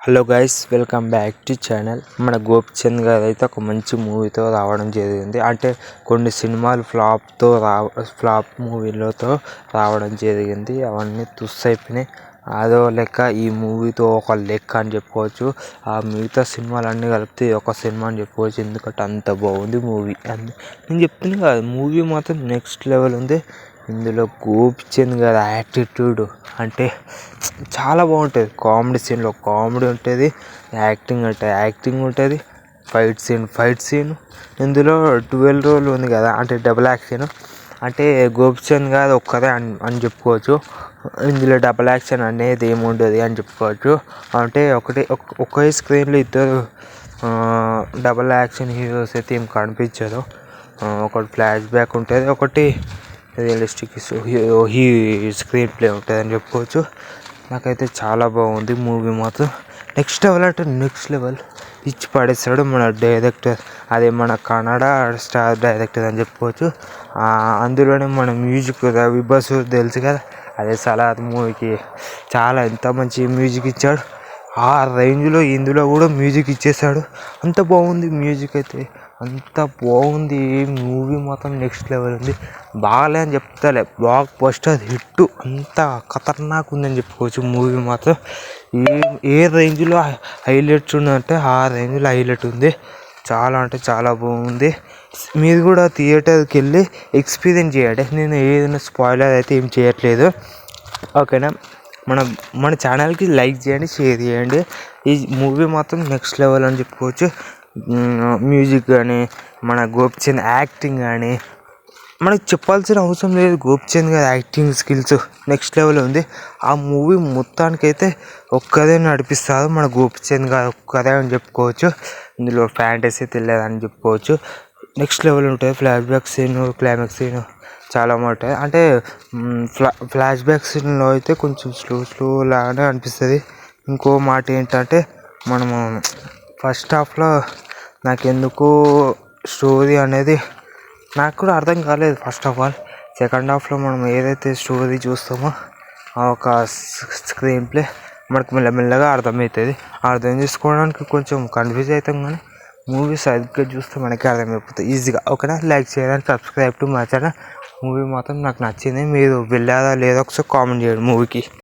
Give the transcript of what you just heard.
Hello guys, welcome back to channel. మన గోపిచంద్ గారు అయితే ఒక మంచి మూవీతో రావడం జరిగింది. అంటే కొన్ని సినిమాలు ఫ్లాప్ మూవీలతో రావడం జరిగింది. అవన్నీ తుస్ అయిపోయినాయి. అదో లెక్క ఈ మూవీతో ఒక లెక్క అని చెప్పుకోవచ్చు. ఆ మిగతా సినిమాలన్నీ కలిపితే ఒక సినిమా అని చెప్పుకోవచ్చు. ఎందుకంటే అంత బాగుంది మూవీ. నేను చెప్తున్నా కదా, మూవీ మాత్రం నెక్స్ట్ లెవెల్ ఉంది. ఇందులో గోపిచంద్ గారి యాటిట్యూడ్ అంటే చాలా బాగుంటుంది. కామెడీ సీన్లో కామెడీ ఉంటుంది, యాక్టింగ్ ఉంటుంది, ఫైట్ సీన్ ఇందులో 12 రోల్ ఉంది కదా, అంటే డబుల్ యాక్షన్. అంటే గోపిచంద్ గారు ఒక్కరే అని చెప్పుకోవచ్చు. ఇందులో డబుల్ యాక్షన్ అనేది ఏముండదు అని చెప్పుకోవచ్చు. అంటే ఒకే స్క్రీన్లో ఇద్దరు డబుల్ యాక్షన్ హీరోస్ అయితే ఏం కనిపించదు. ఒకటి ఫ్లాష్ బ్యాక్ ఉంటుంది, ఒకటి రియలిస్టిక్ స్క్రీన్ ప్లే ఉంటుంది అని చెప్పుకోవచ్చు. నాకైతే చాలా బాగుంది మూవీ మాత్రం. నెక్స్ట్ లెవెల్ అంటే నెక్స్ట్ లెవెల్ ఇచ్చి పడేస్తాడు మన డైరెక్టర్. అదే మన కన్నడ స్టార్ డైరెక్టర్ అని చెప్పుకోవచ్చు. అందులోనే మన మ్యూజిక్ రవి బసు తెలుసు కదా, అదే సలార్ మూవీకి ఎంత మంచి మ్యూజిక్ ఇచ్చాడు. ఆ రేంజ్లో ఇందులో కూడా మ్యూజిక్ ఇచ్చేసాడు. అంత బాగుంది మ్యూజిక్ అయితే, అంత బాగుంది మూవీ మాత్రం. నెక్స్ట్ లెవెల్ ఉంది. బాగాలే అని చెప్తాలే, బ్లాక్ బస్టర్ హిట్. అంత ఖతర్నాక్ ఉందని చెప్పుకోవచ్చు మూవీ మాత్రం. ఏ రేంజ్లో హైలైట్స్ ఉందంటే ఆ రేంజ్లో హైలైట్ ఉంది. చాలా అంటే చాలా బాగుంది. మీరు కూడా థియేటర్కి వెళ్ళి ఎక్స్పీరియన్స్ చేయండి. నేను ఏదైనా స్పాయిలర్ అయితే ఏం చేయట్లేదు, ఓకేనా. మన ఛానల్కి లైక్ చేయండి, షేర్ చేయండి. ఈ మూవీ మాత్రం నెక్స్ట్ లెవెల్ అని చెప్పుకోవచ్చు. మ్యూజిక్ కానీ, మన గోపిచంద్ యాక్టింగ్ కానీ మనకు చెప్పాల్సిన అవసరం లేదు. గోపిచంద్ గారి యాక్టింగ్ స్కిల్స్ నెక్స్ట్ లెవెల్ ఉంది. ఆ మూవీ మొత్తానికైతే ఒక్కదే నడిపిస్తారు మన గోపిచంద్ గారు ఒక్కదే అని చెప్పుకోవచ్చు. ఇందులో ఫ్యాంటసీ తెలియదని చెప్పుకోవచ్చు. నెక్స్ట్ లెవెల్ ఉంటుంది. Flashback scene, climax scene చాలా బాగుంటాయి. అంటే ఫ్లాష్ బ్యాక్ సీన్లో అయితే కొంచెం స్లో లాగానే అనిపిస్తుంది. ఇంకో మాట ఏంటంటే, మనము ఫస్ట్ హాఫ్లో నాకెందుకు స్టోరీ అనేది నాకు కూడా అర్థం కాలేదు ఫస్ట్ ఆఫ్ ఆల్. సెకండ్ హాఫ్లో మనం ఏదైతే స్టోరీ చూస్తామో ఆ ఒక స్క్రీన్ ప్లే మనకు మెల్లమెల్లగా అర్థమవుతుంది. అర్థం చేసుకోవడానికి కొంచెం కన్ఫ్యూజ్ అవుతాం, కానీ మూవీ సరిగ్గా చూస్తే మనకి అర్థమైపోతుంది ఈజీగా, ఓకేనా. లైక్ చేయాలని, subscribe to my channel. Movie మాత్రం నాకు నచ్చింది. మీరు వెళ్ళారా లేదా ఒకసారి కామెంట్ చేయండి మూవీకి.